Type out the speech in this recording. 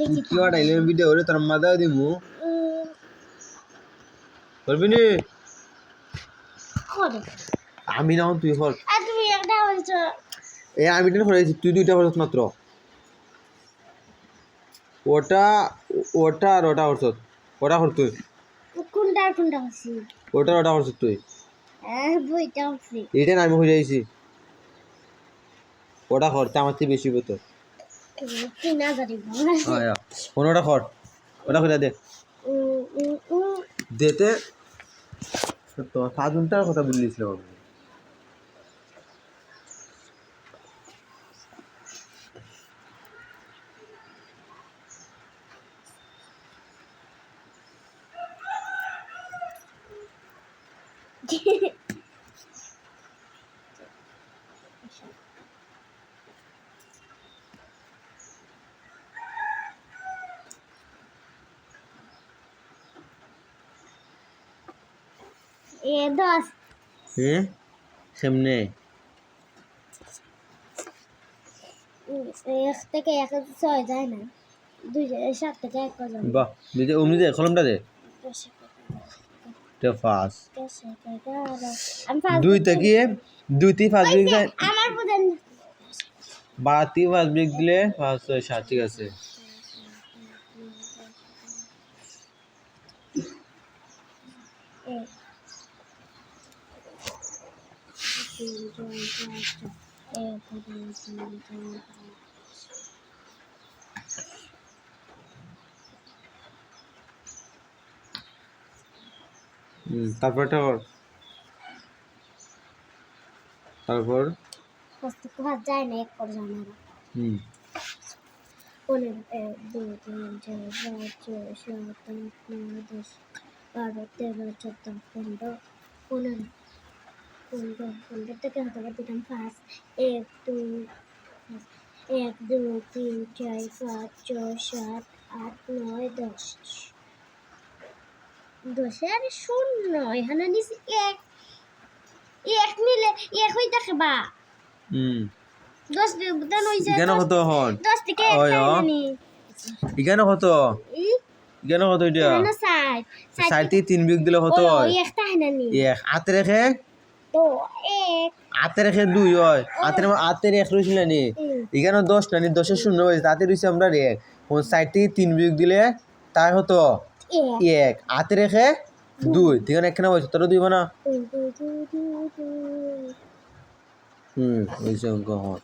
দেখি কি বাটাইলে ভিডিও করে তোর মাথা দিমু করবি নি করে আমি না তুই কর আর তুমি একটা বলছো এ আমি টেন করেছি তুই দুইটা করছ মাত্র ওটা ওটা আর ওটা করছ ওটা কর তুই কোনটা হচ্ছে ওটা ওটা করছ তুই বইটা হচ্ছে এইটা না আমি হয়ে যাইছি ওটা কর আমার চেয়ে বেশি হতো 3000 আয়া ওটা কর ওটা করে দে দেতে তো সাজুনটার কথা বললিছিল এ 10 হ্যাঁ কেমনে এক থেকে 106 যায় না 7 থেকে 1 পর্যন্ত বাহ দিতে অমনি দে কলমটা দে এটা ফাস দুই থেকে দুই থেকে ফার্স্ট ব্রেক যায় আমার বুঝেন 12 থেকে ফার্স্ট ব্রেক দিলে 5 6 7 ঠিক আছে তারপরটা কর তারপর যায় না 1 পর্যন্ত হুম 15 1 2 3 4 5 6 7 8 9 10 12 13 14 15 15 15 থেকে হতে পারে দিলাম 5 1 2 1 2 3 4 5 6 7 8 9 10 10 আর শূন্য এখানে নিচে 1 1 মিলে 1 হই থাকে বা হুম 10 দেন হই যায় ইগানো কত হন 10 থেকে 1 ওই খাইনি ইগানো কত ইগানো কত এটা না সাইড 60 থেকে 3 ব্রেক দিলে কত হয় 1 থাকে না নি এক হাতে রেখে তো 1 হাতে রেখে 2 হয় হাতের 1 রইছিল নি এখানে 10 না নি 10 এর শূন্য হয়েছে তাতে রইছে আমরা এক কোন 60 থেকে 3 ব্রেক দিলে তাই হতো 1 হাতে রেখে 2 ঠিক আছে এখানে হয়েছে তোর দিব না ওই অঙ্ক হয়